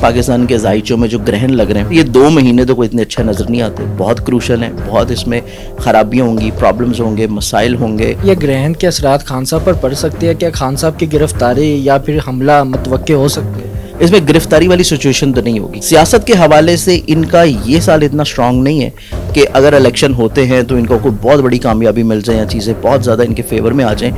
پاکستان کے ذائچوں میں جو گرہن لگ رہے ہیں یہ 2 مہینے تو کوئی اتنے اچھا نظر نہیں آتے، بہت کروشل ہیں، بہت اس میں خرابیاں ہوں گی، پرابلمز ہوں گے، مسائل ہوں گے۔ یہ گرہن کے اثرات خان صاحب پر پڑ سکتے ہیں؟ کیا خان صاحب کی گرفتاری یا پھر حملہ متوقع ہو سکتے ہیں؟ اس میں گرفتاری والی سچویشن تو نہیں ہوگی۔ سیاست کے حوالے سے ان کا یہ سال اتنا اسٹرانگ نہیں ہے کہ اگر الیکشن ہوتے ہیں تو ان کو کوئی بہت بڑی کامیابی مل جائے یا چیزیں بہت زیادہ ان کے فیور میں آ جائیں۔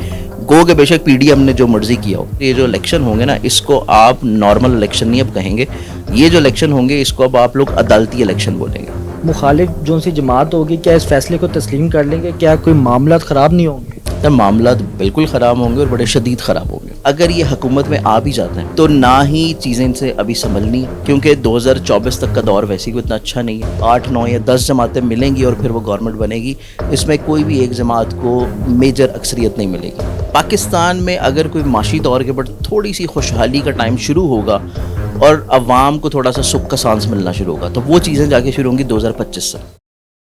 گو کہ بے شک پی ڈی ایم نے جو مرضی کیا ہو، یہ جو الیکشن ہوں گے نا اس کو آپ نارمل الیکشن نہیں اب کہیں گے، یہ جو الیکشن ہوں گے اس کو اب آپ لوگ عدالتی الیکشن بولیں گے۔ مخالف جو سی جماعت ہوگی کیا اس فیصلے کو تسلیم کر لیں گے؟ کیا کوئی معاملات خراب نہیں ہوں گے؟ معاملات بالکل خراب ہوں گے اور بڑے شدید خراب ہوں گے۔ اگر یہ حکومت میں آ بھی جاتے ہیں تو نہ ہی چیزیں ان سے ابھی سنبھلنی، کیونکہ 2024 تک کا دور ویسے کوئی اتنا اچھا نہیں ہے۔ 8، 9 یا 10 جماعتیں ملیں گی اور پھر وہ گورنمنٹ بنے گی، اس میں کوئی بھی ایک جماعت کو میجر اکثریت نہیں ملے گی۔ پاکستان میں اگر کوئی معاشی طور کے پر تھوڑی سی خوشحالی کا ٹائم شروع ہوگا اور عوام کو تھوڑا سا سکھ کا سانس ملنا شروع ہوگا تو وہ چیزیں جا کے شروع ہوں گی 2025 سے۔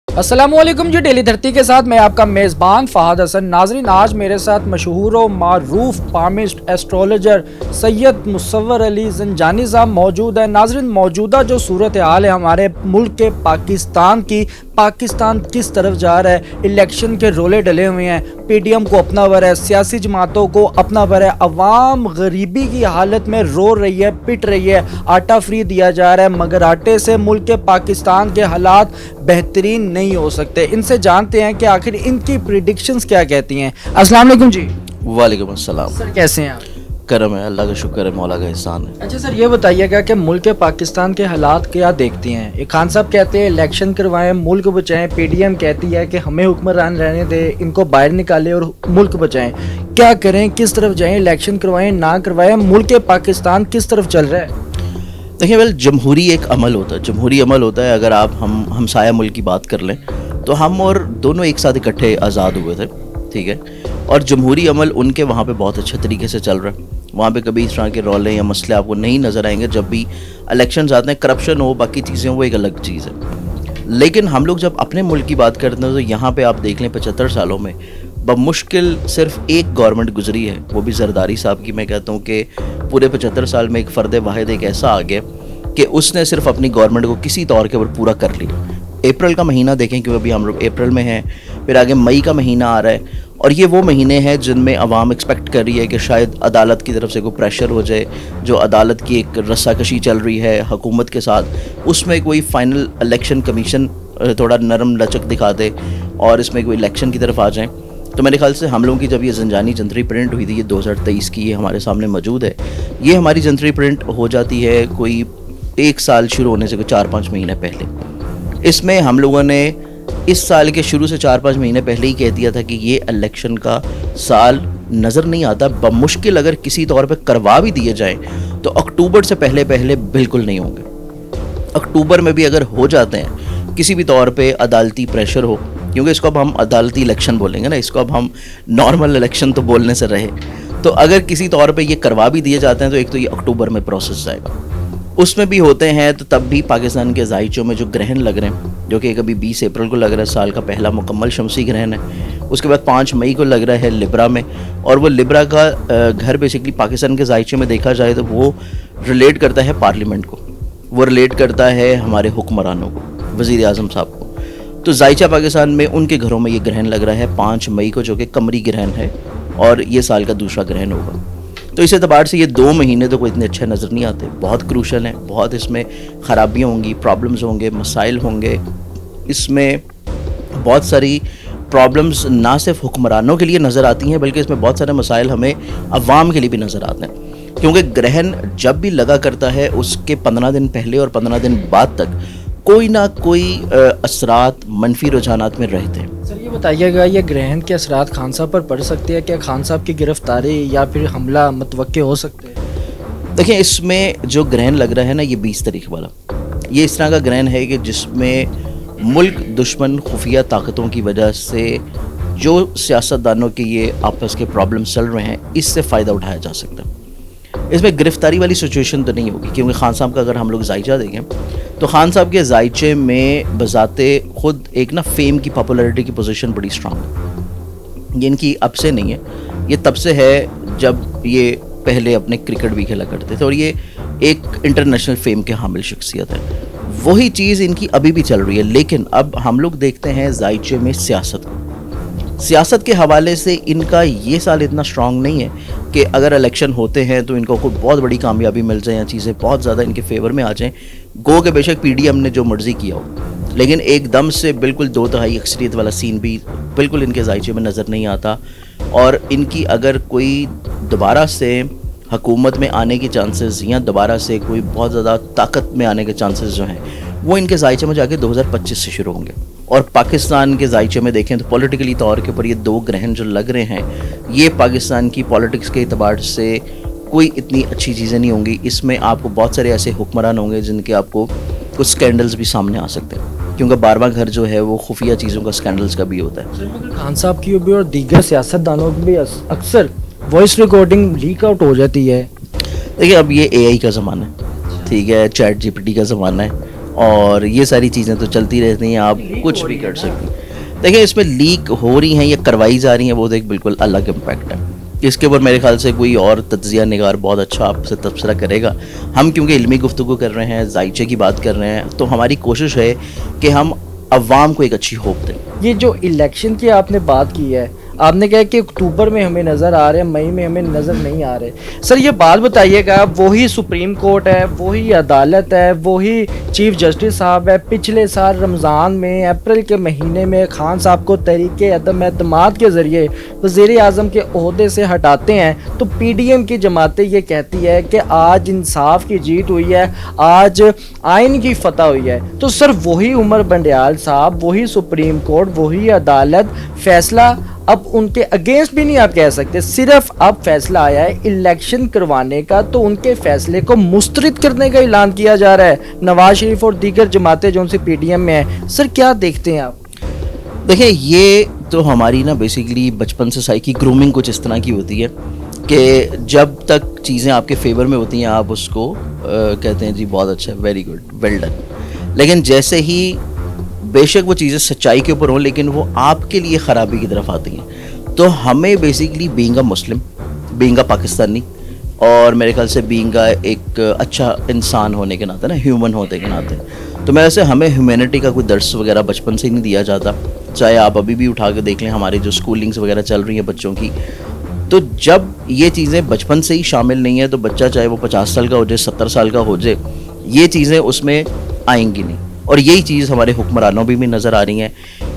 السلام علیکم جی، ڈیلی دھرتی کے ساتھ میں آپ کا میزبان فہد حسن۔ ناظرین، آج میرے ساتھ مشہور و معروف پامسٹ ایسٹرولوجر سید مصور علی زنجانی صاحب موجود ہیں۔ ناظرین، موجودہ جو صورتحال ہے ہمارے ملک کے پاکستان کی، پاکستان کس طرف جا رہا ہے، الیکشن کے رولے ڈلے ہوئے ہیں، پی ڈی ایم کو اپنا ور ہے، سیاسی جماعتوں کو اپنا ور ہے، عوام غریبی کی حالت میں رو رہی ہے، پٹ رہی ہے، آٹا فری دیا جا رہا ہے، مگر آٹے سے ملک کے پاکستان کے حالات بہترین نہیں ہو سکتے۔ ان سے جانتے ہیں کہ آخر ان کی پریڈکشنز کیا کہتی ہیں۔ السلام علیکم جی۔ وعلیکم السلام۔ سر کیسے ہیں آپ؟ کرم ہے، اللہ کا شکر ہے، مولا کا احسان ہے۔ اچھا سر، یہ بتائیے گا کہ ملک پاکستان کے حالات کیا دیکھتے ہیں؟ ایک خان صاحب کہتے ہیں الیکشن کروائیں، ملک بچائیں، پی ڈی ایم کہتی ہے کہ ہمیں حکمران رہنے دیں، ان کو باہر نکالیں اور ملک بچائیں۔ کیا کریں، کس طرف جائیں؟ الیکشن کروائیں، نہ کروائیں، ملک پاکستان کس طرف چل رہا ہے؟ دیکھیں جمہوری ایک عمل ہوتا ہے، جمہوری عمل ہوتا ہے۔ اگر آپ ہمسایہ ملک کی بات کر لیں تو ہم اور دونوں ایک ساتھ اکٹھے آزاد ہوئے تھے، ٹھیک ہے، اور جمہوری عمل ان کے وہاں پہ بہت اچھے طریقے سے چل رہا ہے۔ وہاں پہ کبھی اس طرح کے رولے یا مسئلے آپ کو نہیں نظر آئیں گے۔ جب بھی الیکشنز آتے ہیں، کرپشن ہو، باقی چیزیں ہوں، وہ ایک الگ چیز ہے۔ لیکن ہم لوگ جب اپنے ملک کی بات کرتے ہیں تو یہاں پہ آپ دیکھ لیں 75 سالوں میں بمشکل صرف ایک گورنمنٹ گزری ہے، وہ بھی زرداری صاحب کی۔ میں کہتا ہوں کہ پورے 75 سال میں ایک فرد واحد ایک ایسا آ گیا کہ اس نے صرف اپنی گورنمنٹ کو کسی طور کے اوپر پورا کر لیا۔ اپریل کا مہینہ دیکھیں کہ ابھی ہم لوگ اپریل میں ہیں، پھر آگے مئی کا مہینہ آ رہا ہے، اور یہ وہ مہینے ہیں جن میں عوام ایکسپیکٹ کر رہی ہے کہ شاید عدالت کی طرف سے کوئی پریشر ہو جائے، جو عدالت کی ایک رسہ کشی چل رہی ہے حکومت کے ساتھ، اس میں کوئی فائنل الیکشن کمیشن تھوڑا نرم لچک دکھا دے اور اس میں کوئی الیکشن کی طرف آ جائیں۔ تو میرے خیال سے ہم لوگوں کی جب یہ زنجانی جنتری پرنٹ ہوئی تھی، یہ 2023 کی، یہ ہمارے سامنے موجود ہے۔ یہ ہماری جنتری پرنٹ ہو جاتی ہے کوئی 1 سال شروع ہونے سے کوئی 4-5 مہینے پہلے۔ اس میں ہم لوگوں نے اس سال کے شروع سے 4-5 مہینے پہلے ہی کہہ دیا تھا کہ یہ الیکشن کا سال نظر نہیں آتا، بمشکل اگر کسی طور پہ کروا بھی دیے جائیں تو اکتوبر سے پہلے بالکل نہیں ہوں گے۔ اکتوبر میں بھی اگر ہو جاتے ہیں کسی بھی طور پہ عدالتی پریشر ہو، کیونکہ اس کو اب ہم عدالتی الیکشن بولیں گے نا، اس کو اب ہم نارمل الیکشن تو بولنے سے رہے، تو اگر کسی طور پہ یہ کروا بھی دیے جاتے ہیں تو ایک تو یہ اکتوبر میں پروسیس جائے گا۔ اس میں بھی ہوتے ہیں تو تب بھی پاکستان کے ذائچوں میں جو گرہن لگ رہے ہیں، جو کہ ابھی 20 اپریل کو لگ رہا ہے، سال کا پہلا مکمل شمسی گرہن ہے، اس کے بعد 5 مئی کو لگ رہا ہے لبرا میں، اور وہ لبرا کا گھر بیسکلی پاکستان کے ذائچے میں دیکھا جائے تو وہ ریلیٹ کرتا ہے پارلیمنٹ کو، وہ ریلیٹ کرتا ہے ہمارے حکمرانوں کو، وزیر اعظم صاحب کو۔ تو ذائچہ پاکستان میں ان کے گھروں میں یہ گرہن لگ رہا ہے 5 مئی کو، جو کہ قمری گرہن ہے اور یہ سال کا دوسرا گرہن ہوگا۔ تو اس اعتبار سے یہ 2 مہینے تو کوئی اتنے اچھے نظر نہیں آتے، بہت کروشل ہیں، بہت اس میں خرابیاں ہوں گی، پرابلمز ہوں گے، مسائل ہوں گے۔ اس میں بہت ساری پرابلمز نہ صرف حکمرانوں کے لیے نظر آتی ہیں بلکہ اس میں بہت سارے مسائل ہمیں عوام کے لیے بھی نظر آتے ہیں، کیونکہ گرہن جب بھی لگا کرتا ہے اس کے 15 دن پہلے اور 15 دن بعد تک کوئی نہ کوئی اثرات منفی رجحانات میں رہتے ہیں۔ سر یہ بتائیے گا، یہ گرہن کے اثرات خان صاحب پر پڑ سکتے ہیں؟ کیا خان صاحب کی گرفتاری یا پھر حملہ متوقع ہو سکتے ہیں؟ دیکھیں، اس میں جو گرہن لگ رہا ہے نا، یہ 20 تاریخ والا، یہ اس طرح کا گرہن ہے کہ جس میں ملک دشمن خفیہ طاقتوں کی وجہ سے جو سیاستدانوں کے یہ آپس کے پرابلم چل رہے ہیں، اس سے فائدہ اٹھایا جا سکتا ہے۔ اس میں گرفتاری والی سچویشن تو نہیں ہوگی، کیونکہ خان صاحب کا اگر ہم لوگ ذائچہ دیکھیں تو خان صاحب کے ذائچے میں بذات خود ایک نا فیم کی پاپولیرٹی کی پوزیشن بڑی اسٹرانگ ہے۔ یہ ان کی اب سے نہیں ہے، یہ تب سے ہے جب یہ پہلے اپنے کرکٹ بھی کھیلا کرتے تھے، اور یہ ایک انٹرنیشنل فیم کے حامل شخصیت ہے. وہی چیز ان کی ابھی بھی چل رہی ہے. لیکن اب ہم لوگ دیکھتے ہیں زائچے میں سیاست کے حوالے سے ان کا یہ سال اتنا اسٹرانگ نہیں ہے کہ اگر الیکشن ہوتے ہیں تو ان کو کوئی بہت بڑی کامیابی مل جائے یا چیزیں بہت زیادہ ان کے فیور میں آ جائیں. گو کہ بے شک پی ڈی ایم نے جو مرضی کیا ہو, لیکن ایک دم سے بالکل 2/3 اکثریت والا سین بھی بالکل ان کے زائچے میں نظر نہیں آتا. اور ان کی اگر کوئی دوبارہ سے حکومت میں آنے کی چانسز یا دوبارہ سے کوئی بہت زیادہ طاقت میں آنے کے چانسز جو ہیں وہ ان کے زائچے میں جا کے 2025 سے شروع ہوں گے. اور پاکستان کے زائچے میں دیکھیں تو پولیٹیکلی طور کے اوپر یہ 2 گرہن جو لگ رہے ہیں یہ پاکستان کی پالیٹکس کے اعتبار سے کوئی اتنی اچھی چیزیں نہیں ہوں گی. اس میں آپ کو بہت سارے ایسے حکمران ہوں گے جن کے آپ کو کچھ سکینڈلز بھی سامنے آ سکتے ہیں, کیونکہ 12واں گھر جو ہے وہ خفیہ چیزوں کا سکینڈلز کا بھی ہوتا ہے. خان صاحب کی بھی اور دیگر سیاستدانوں کی بھی اکثر وائس ریکارڈنگ لیک آؤٹ ہو جاتی ہے. دیکھیے اب یہ اے آئی کا زمانہ ہے, ٹھیک ہے, چیٹ جی پی ٹی کا زمانہ ہے, اور یہ ساری چیزیں تو چلتی رہتی ہیں, آپ کچھ بھی کر سکتے ہیں. دیکھیں اس میں لیک ہو رہی ہیں یا کروائی جا رہی ہیں وہ تو ایک بالکل الگ امپیکٹ ہے. اس کے اوپر میرے خیال سے کوئی اور تجزیہ نگار بہت اچھا آپ سے تبصرہ کرے گا. ہم کیونکہ علمی گفتگو کر رہے ہیں, زائچے کی بات کر رہے ہیں, تو ہماری کوشش ہے کہ ہم عوام کو ایک اچھی ہوپ دیں. یہ جو الیکشن کی آپ نے بات کی ہے, آپ نے کہا کہ اکتوبر میں ہمیں نظر آ رہے ہیں, مئی میں ہمیں نظر نہیں آ رہے. سر یہ بات بتائیے گا, وہی سپریم کورٹ ہے, وہی عدالت ہے, وہی چیف جسٹس صاحب ہے. پچھلے سال رمضان میں اپریل کے مہینے میں خان صاحب کو تحریک عدم اعتماد کے ذریعے وزیر اعظم کے عہدے سے ہٹاتے ہیں, تو پی ڈی ایم کی جماعتیں یہ کہتی ہے کہ آج انصاف کی جیت ہوئی ہے, آج آئین کی فتح ہوئی ہے. تو سر وہی عمر بنڈیال صاحب, وہی سپریم کورٹ, وہی عدالت, فیصلہ اب ان کے اگینسٹ بھی نہیں آپ کہہ سکتے, صرف اب فیصلہ آیا ہے الیکشن کروانے کا, تو ان کے فیصلے کو مسترد کرنے کا اعلان کیا جا رہا ہے. نواز شریف اور دیگر جماعتیں جو ان سے پی ڈی ایم میں ہیں, سر کیا دیکھتے ہیں آپ؟ دیکھیں یہ تو ہماری نا بیسیکلی بچپن سے سائیکی گرومنگ کچھ اس طرح کی ہوتی ہے کہ جب تک چیزیں آپ کے فیور میں ہوتی ہیں آپ اس کو کہتے ہیں جی بہت اچھا, ویری گڈ, ویل ڈن. لیکن جیسے ہی بے شک وہ چیزیں سچائی کے اوپر ہوں لیکن وہ آپ کے لیے خرابی کی طرف آتی ہیں, تو ہمیں basically being a Muslim, being a Pakistani, اور میرے خیال سے بینگ اے ایک اچھا انسان ہونے کے ناطے نا, ہیومن ہونے کے ناطے, تو میرے سے ہمیں ہیومینٹی کا کوئی درس وغیرہ بچپن سے ہی نہیں دیا جاتا. چاہے آپ ابھی بھی اٹھا کے دیکھ لیں ہماری جو اسکولنگس وغیرہ چل رہی ہیں بچوں کی, تو جب یہ چیزیں بچپن سے ہی شامل نہیں ہیں تو بچہ چاہے وہ 50 سال کا ہو جائے, 70 سال کا ہو جائے, یہ چیزیں اس میں آئیں گی نہیں. اور یہی چیز ہمارے حکمرانوں بھی نظر آ رہی ہیں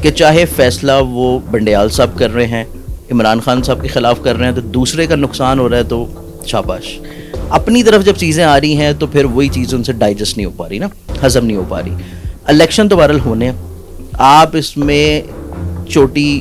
کہ چاہے فیصلہ وہ بنڈیال صاحب کر رہے ہیں, عمران خان صاحب کے خلاف کر رہے ہیں, تو دوسرے کا نقصان ہو رہا ہے تو شاباش. اپنی طرف جب چیزیں آ رہی ہیں تو پھر وہی چیز ان سے ڈائجسٹ نہیں ہو پا رہی نا, ہضم نہیں ہو پا رہی. الیکشن تو بہرحال ہونے ہیں, آپ اس میں چوٹی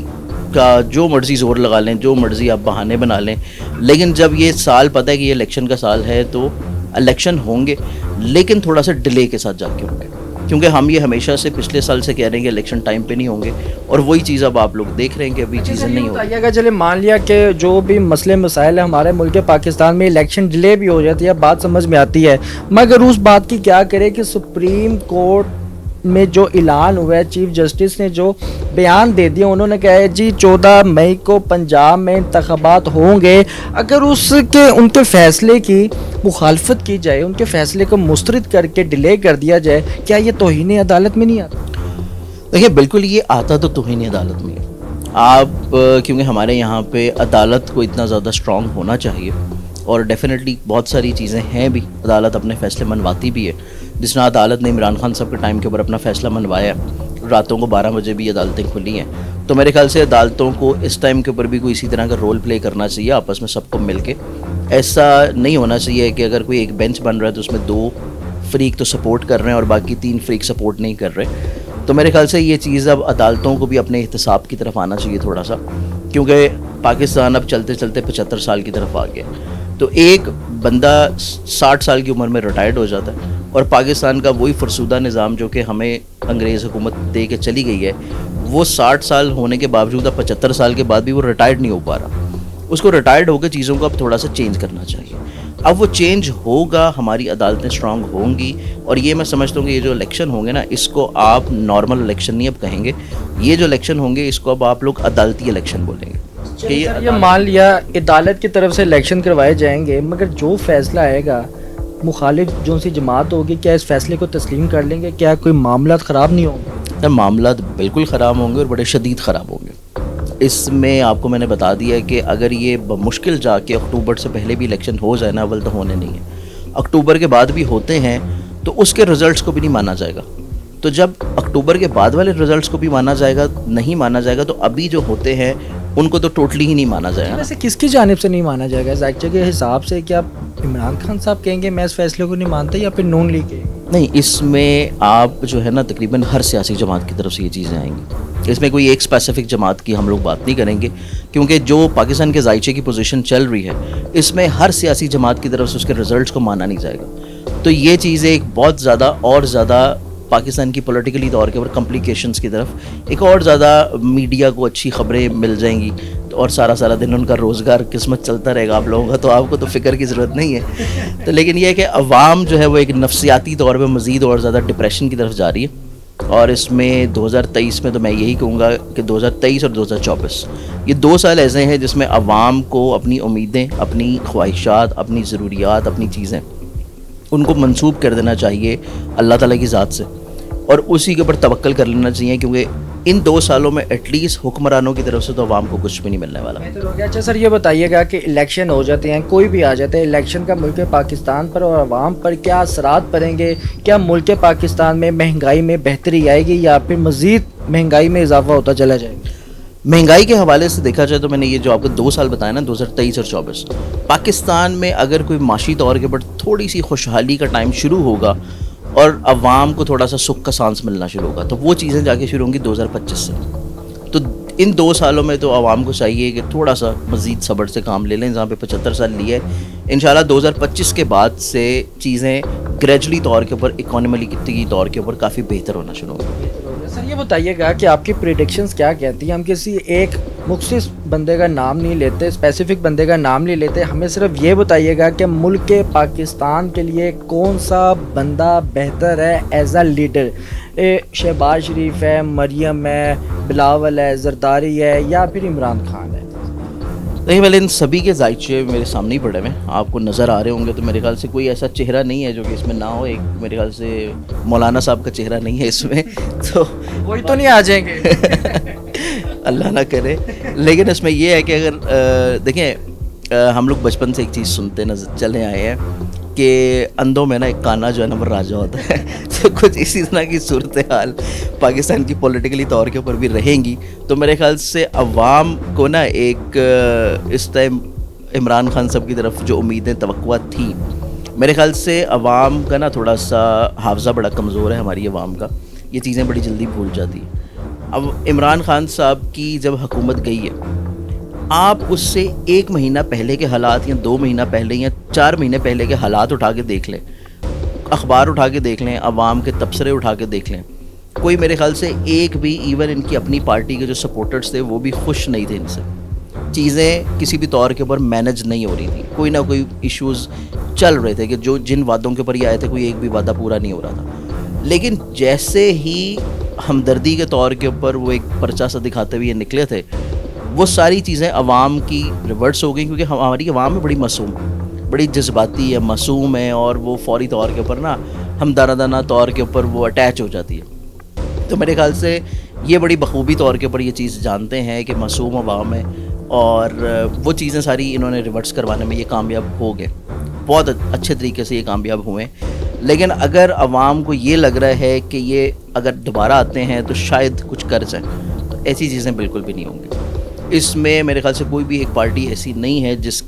کا جو مرضی زور لگا لیں, جو مرضی آپ بہانے بنا لیں, لیکن جب یہ سال پتہ ہے کہ یہ الیکشن کا سال ہے تو الیکشن ہوں گے, لیکن تھوڑا سا ڈیلے کے ساتھ جا کے ہوں گے, کیونکہ ہم یہ ہمیشہ سے پچھلے سال سے کہہ رہے ہیں کہ الیکشن ٹائم پہ نہیں ہوں گے, اور وہی چیز اب آپ لوگ دیکھ رہے ہیں کہ ابھی چیزیں نہیں ہوں گی. چلے مان لیا کہ جو بھی مسئلے مسائل ہیں ہمارے ملک پاکستان میں, الیکشن ڈیلے بھی ہو جاتی ہے, بات سمجھ میں آتی ہے, مگر اس بات کی کیا کرے کہ سپریم کورٹ میں جو اعلان ہوا ہے, چیف جسٹس نے جو بیان دے دیا, انہوں نے کہا ہے جی 14 مئی کو پنجاب میں انتخابات ہوں گے. اگر اس کے ان کے فیصلے کی مخالفت کی جائے, ان کے فیصلے کو مسترد کر کے ڈیلے کر دیا جائے, کیا یہ توہین عدالت میں نہیں آتا؟ دیکھیے بالکل یہ آتا تو توہین عدالت میں ہے. آپ کیونکہ ہمارے یہاں پہ عدالت کو اتنا زیادہ اسٹرانگ ہونا چاہیے, اور ڈیفینیٹلی بہت ساری چیزیں ہیں بھی, عدالت اپنے فیصلے منواتی بھی ہے. جس طرح عدالت نے عمران خان صاحب کے ٹائم کے اوپر اپنا فیصلہ منوایا, راتوں کو 12 بجے بھی عدالتیں کھلی ہیں, تو میرے خیال سے عدالتوں کو اس ٹائم کے اوپر بھی کوئی اسی طرح کا رول پلے کرنا چاہیے آپس میں سب کو مل کے. ایسا نہیں ہونا چاہیے کہ اگر کوئی ایک بینچ بن رہا ہے تو اس میں 2 فریق تو سپورٹ کر رہے ہیں اور باقی 3 فریق سپورٹ نہیں کر رہے. تو میرے خیال سے یہ چیز اب عدالتوں کو بھی اپنے احتساب کی طرف آنا چاہیے تھوڑا سا, کیونکہ پاکستان اب چلتے چلتے 75 سال کی طرف آ گیا. تو ایک بندہ 60 سال کی عمر میں ریٹائرڈ ہو جاتا ہے, اور پاکستان کا وہی فرسودہ نظام جو کہ ہمیں انگریز حکومت دے کے چلی گئی ہے, وہ 60 سال ہونے کے باوجود اب 75 سال کے بعد بھی وہ ریٹائرڈ نہیں ہو پا رہا. اس کو ریٹائرڈ ہو کے چیزوں کو اب تھوڑا سا چینج کرنا چاہیے. اب وہ چینج ہوگا, ہماری عدالتیں اسٹرانگ ہوں گی, اور یہ میں سمجھتا ہوں کہ یہ جو الیکشن ہوں گے نا, اس کو آپ نارمل الیکشن نہیں اب کہیں گے, یہ جو الیکشن ہوں گے اس کو اب آپ لوگ عدالتی الیکشن بولیں گے. کہ یہ مان لیا عدالت کی طرف سے الیکشن کروائے جائیں گے, مگر جو فیصلہ آئے گا مخالف جو سی جماعت ہوگی کیا اس فیصلے کو تسلیم کر لیں گے؟ کیا کوئی معاملات خراب نہیں ہوں گے؟ معاملات بالکل خراب ہوں گے اور بڑے شدید خراب ہوں گے. اس میں آپ کو میں نے بتا دیا کہ اگر یہ بمشکل جا کے اکتوبر سے پہلے بھی الیکشن ہو جائے نا، اول تو ہونے نہیں ہے، اکتوبر کے بعد بھی ہوتے ہیں تو اس کے رزلٹس کو بھی نہیں مانا جائے گا. تو جب اکتوبر کے بعد والے رزلٹس کو بھی مانا جائے گا، نہیں مانا جائے گا، تو ابھی جو ہوتے ہیں ان کو تو ٹوٹلی ہی نہیں مانا جائے گا. ویسے کس کی جانب سے نہیں مانا جائے گا ذائقے کے حساب سے؟ کیا عمران خان صاحب کہیں گے میں اس فیصلے کو نہیں مانتا، یا پھر نون لیگ کہیں گے؟ نہیں، اس میں آپ جو ہے نا تقریباً ہر سیاسی جماعت کی طرف سے یہ چیزیں آئیں گی. اس میں کوئی ایک اسپیسیفک جماعت کی ہم لوگ بات نہیں کریں گے، کیونکہ جو پاکستان کے ذائچے کی پوزیشن چل رہی ہے اس میں ہر سیاسی جماعت کی طرف سے اس کے رزلٹس کو مانا نہیں جائے گا. تو یہ چیزیں ایک بہت زیادہ اور زیادہ پاکستان کی پولیٹیکلی طور کے اوپر کمپلیکیشنز کی طرف ایک اور زیادہ میڈیا کو اچھی خبریں مل جائیں گی، اور سارا دن ان کا روزگار قسمت چلتا رہے گا آپ لوگوں کا، تو آپ کو تو فکر کی ضرورت نہیں ہے. تو لیکن یہ ہے کہ عوام جو ہے وہ ایک نفسیاتی طور پہ مزید اور زیادہ ڈپریشن کی طرف جا رہی ہے. اور اس میں 2023 میں تو میں یہی کہوں گا کہ 2023 اور 2024 یہ 2 سال ایسے ہیں جس میں عوام کو اپنی امیدیں، اپنی خواہشات، اپنی ضروریات، اپنی چیزیں ان کو منسوب کر دینا چاہیے اللہ تعالیٰ کی ذات سے، اور اسی کے اوپر توکل کر لینا چاہیے، کیونکہ ان 2 سالوں میں ایٹ لیسٹ حکمرانوں کی طرف سے تو عوام کو کچھ بھی نہیں ملنے والا. اچھا سر، یہ بتائیے گا کہ الیکشن ہو جاتے ہیں، کوئی بھی آ جاتے ہیں، الیکشن کا ملک پاکستان پر اور عوام پر کیا اثرات پڑیں گے؟ کیا ملک پاکستان میں مہنگائی میں بہتری آئے گی یا پھر مزید مہنگائی میں اضافہ ہوتا چلا جائے گا؟ مہنگائی کے حوالے سے دیکھا جائے تو میں نے یہ جو آپ کو 2 سال بتایا نا 2023 اور 24، پاکستان میں اگر کوئی معاشی طور کے اوپر تھوڑی سی خوشحالی کا ٹائم شروع ہوگا اور عوام کو تھوڑا سا سکھ کا سانس ملنا شروع ہوگا، تو وہ چیزیں جا کے شروع ہوں گی 2025 سے. تو ان 2 سالوں میں تو عوام کو چاہیے کہ تھوڑا سا مزید صبر سے کام لے لیں. جہاں پہ 75 سال لیے انشاءاللہ 2025 کے بعد سے چیزیں گریجولی طور کے اوپر اکانومیکلی طور کے اوپر کافی بہتر ہونا شروع ہوگی. سر یہ بتائیے گا کہ آپ کی پریڈکشنز کیا کہتی ہیں؟ ہم کسی ایک مخصوص بندے کا نام نہیں لیتے، اسپیسیفک بندے کا نام نہیں لیتے، ہمیں صرف یہ بتائیے گا کہ ملک پاکستان کے لیے کون سا بندہ بہتر ہے ایز اے لیڈر؟ شہباز شریف ہے، مریم ہے، بلاول ہے، زرداری ہے، یا پھر عمران خان ہے؟ نہیں، پہلے ان سبھی کے ذائچے میرے سامنے ہی پڑے ہوئے ہیں، آپ کو نظر آ رہے ہوں گے. تو میرے خیال سے کوئی ایسا چہرہ نہیں ہے جو کہ اس میں نہ ہو. ایک میرے خیال سے مولانا صاحب کا چہرہ نہیں ہے اس میں، تو وہی تو نہیں آ جائیں گے اللہ نہ کرے. لیکن اس میں یہ ہے کہ اگر دیکھیں ہم لوگ بچپن سے ایک چیز سنتے چلے آئے ہیں کہ اندھوں میں نا ایک کانا جو ہے نا وہ راجہ ہوتا ہے. تو کچھ اسی طرح کی صورتحال پاکستان کی پولیٹیکلی طور کے اوپر بھی رہیں گی. تو میرے خیال سے عوام کو نا ایک اس ٹائم عمران خان صاحب کی طرف جو امیدیں توقعات تھی، میرے خیال سے عوام کا نا تھوڑا سا حافظہ بڑا کمزور ہے ہماری عوام کا، یہ چیزیں بڑی جلدی بھول جاتی ہیں. اب عمران خان صاحب کی جب حکومت گئی ہے، آپ اس سے 1 مہینہ پہلے کے حالات یا 2 مہینہ پہلے یا 4 مہینے پہلے کے حالات اٹھا کے دیکھ لیں، اخبار اٹھا کے دیکھ لیں، عوام کے تبصرے اٹھا کے دیکھ لیں، کوئی میرے خیال سے ایک بھی ایون ان کی اپنی پارٹی کے جو سپورٹرز تھے وہ بھی خوش نہیں تھے ان سے. چیزیں کسی بھی طور کے اوپر مینج نہیں ہو رہی تھی، کوئی نہ کوئی ایشوز چل رہے تھے کہ جو جن وعدوں کے اوپر یہ آئے تھے کوئی ایک بھی وعدہ پورا نہیں ہو رہا تھا. لیکن جیسے ہی ہمدردی کے طور کے اوپر وہ ایک پرچہ سا دکھاتے ہوئے نکلے تھے، وہ ساری چیزیں عوام کی ریورٹس ہو گئیں، کیونکہ ہماری عوام میں بڑی معصوم، بڑی جذباتی ہے، معصوم ہے، اور وہ فوری طور کے اوپر نا ہم دانہ طور کے اوپر وہ اٹیچ ہو جاتی ہے. تو میرے خیال سے یہ بڑی بخوبی طور کے اوپر یہ چیز جانتے ہیں کہ معصوم عوام ہے، اور وہ چیزیں ساری انہوں نے ریورٹس کروانے میں یہ کامیاب ہو گئے، بہت اچھے طریقے سے یہ کامیاب ہوئے. لیکن اگر عوام کو یہ لگ رہا ہے کہ یہ اگر دوبارہ آتے ہیں تو شاید کچھ کر جائیں، تو ایسی چیزیں بالکل بھی نہیں ہوں گی. اس میں میرے خیال سے کوئی بھی ایک پارٹی ایسی نہیں ہے جس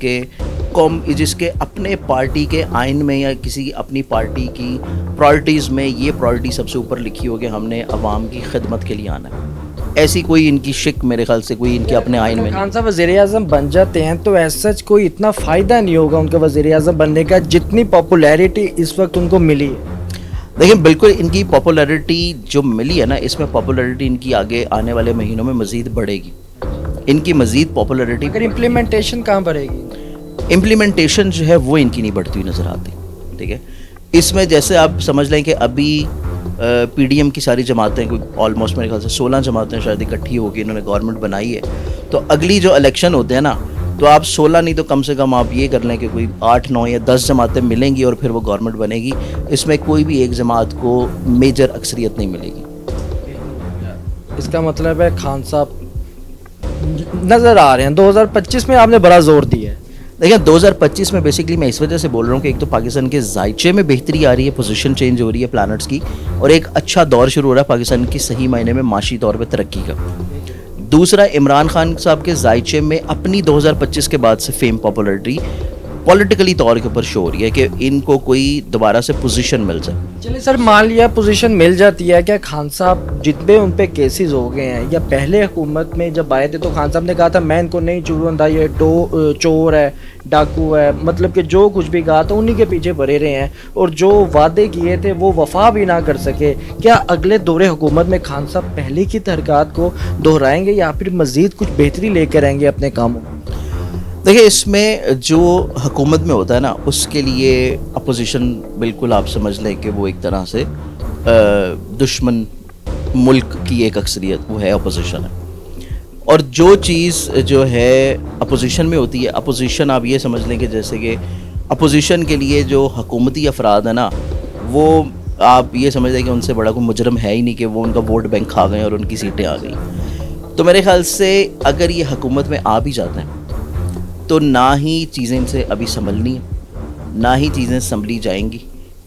کے اپنے پارٹی کے آئین میں یا کسی اپنی پارٹی کی پرائرٹیز میں یہ پرائرٹی سب سے اوپر لکھی ہو کہ ہم نے عوام کی خدمت کے لیے آنا ہے. ایسی کوئی ان کی شک میرے خیال سے کوئی ان کے اپنے آئین میں. خان صاحب وزیر اعظم بن جاتے ہیں تو ایسا کوئی اتنا فائدہ نہیں ہوگا ان کے وزیر اعظم بننے کا جتنی پاپولیرٹی اس وقت ان کو ملی ہے. لیکن بالکل ان کی پاپولیرٹی جو ملی ہے نا، اس میں پاپولیرٹی ان کی آگے آنے والے مہینوں میں مزید بڑھے گی. ان کی مزید پاپولیرٹی، اگر امپلیمنٹیشن کہاں بڑھے گی؟ امپلیمنٹیشن جو ہے وہ ان کی نہیں بڑھتی ہوئی نظر آتی. ٹھیک ہے، اس میں جیسے آپ سمجھ لیں کہ ابھی پی ڈی ایم کی ساری جماعتیں کوئی آلموسٹ میرے خیال سے 16 جماعتیں شاید اکٹھی ہو کے انہوں نے گورنمنٹ بنائی ہے. تو اگلی جو الیکشن ہوتے ہیں نا، تو آپ 16 نہیں تو کم سے کم آپ یہ کر لیں کہ کوئی 8 9 یا 10 جماعتیں ملیں گی اور پھر وہ گورنمنٹ بنے گی. اس میں کوئی بھی ایک جماعت کو میجر اکثریت نہیں ملے گی. اس کا مطلب ہے خان صاحب نظر آ رہے ہیں 2025 میں آپ نے بڑا زور دیا ہے. دیکھیں 2025 میں بیسکلی میں اس وجہ سے بول رہا ہوں کہ ایک تو پاکستان کے ذائچے میں بہتری آ رہی ہے, پوزیشن چینج ہو رہی ہے پلانٹس کی, اور ایک اچھا دور شروع ہو رہا ہے پاکستان کی صحیح معنی میں معاشی طور پہ ترقی کا. دوسرا, عمران خان صاحب کے ذائچے میں اپنی 2025 کے بعد سے فیم پاپولرٹی پولیٹیکلی طور کے اوپر شو ہو رہی ہے کہ ان کو کوئی دوبارہ سے پوزیشن مل جائے. چلے سر, مان لیا پوزیشن مل جاتی ہے, کیا خان صاحب جتنے ان پہ کیسز ہو گئے ہیں یا پہلے حکومت میں جب آئے تھے تو خان صاحب نے کہا تھا میں ان کو نہیں چھوڑوں گا, یہ چور ہے, ڈاکو ہے, مطلب کہ جو کچھ بھی کہا تھا انہی کے پیچھے پڑے رہے ہیں اور جو وعدے کیے تھے وہ وفا بھی نہ کر سکے. کیا اگلے دور حکومت میں خان صاحب پہلے کی تحرکات کو دہرائیں گے یا پھر مزید کچھ بہتری لے کر آئیں گے اپنے کاموں؟ دیکھیں اس میں جو حکومت میں ہوتا ہے نا اس کے لیے اپوزیشن بالکل آپ سمجھ لیں کہ وہ ایک طرح سے دشمن ملک کی ایک اکثریت وہ ہے اپوزیشن ہے. اور جو چیز جو ہے اپوزیشن میں ہوتی ہے, اپوزیشن آپ یہ سمجھ لیں کہ جیسے کہ اپوزیشن کے لیے جو حکومتی افراد ہیں نا وہ آپ یہ سمجھ لیں کہ ان سے بڑا کوئی مجرم ہے ہی نہیں کہ وہ ان کا ووٹ بینک کھا گئے اور ان کی سیٹیں آ گئیں. تو میرے خیال سے اگر یہ حکومت میں آ بھی جاتے ہیں تو نہ ہی چیزیں ان سے ابھی سنبھلنی ہیں, نہ ہی چیزیں سنبھلی جائیں گی,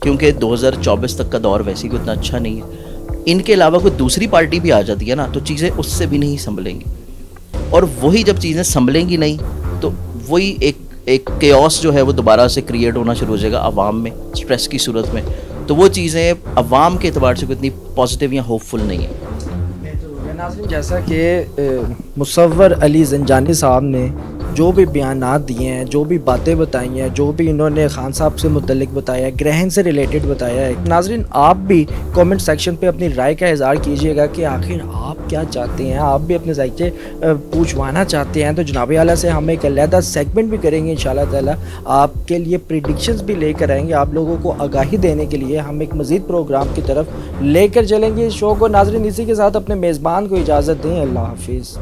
کیونکہ 2024 تک کا دور ویسے ہی اتنا اچھا نہیں ہے. ان کے علاوہ کوئی دوسری پارٹی بھی آ جاتی ہے نا تو چیزیں اس سے بھی نہیں سنبھلیں گی, اور وہی جب چیزیں سنبھلیں گی نہیں تو وہی ایک کیوس جو ہے وہ دوبارہ سے کریٹ ہونا شروع ہو جائے گا عوام میں سٹریس کی صورت میں. تو وہ چیزیں عوام کے اعتبار سے کوئی اتنی پازیٹیو یا ہوپ فل نہیں ہیں. ناظرین, جیسا کہ مصور علی زنجانی صاحب نے جو بھی بیانات دیے ہیں, جو بھی باتیں بتائی ہیں, جو بھی انہوں نے خان صاحب سے متعلق بتایا ہے, گرہن سے ریلیٹڈ بتایا ہے, ناظرین آپ بھی کومنٹ سیکشن پہ اپنی رائے کا اظہار کیجیے گا کہ آخر آپ کیا چاہتے ہیں, آپ بھی اپنے ذائقے پوچھوانا چاہتے ہیں تو جناب اعلیٰ سے ہم ایک علیحدہ سیگمنٹ بھی کریں گے انشاءاللہ تعالیٰ, آپ کے لیے پریڈکشنز بھی لے کر آئیں گے, آپ لوگوں کو آگاہی دینے کے لیے ہم ایک مزید پروگرام کی طرف لے کر چلیں گے اس شو کو. ناظرین اسی کے ساتھ اپنے میزبان کو اجازت دیں, اللہ حافظ.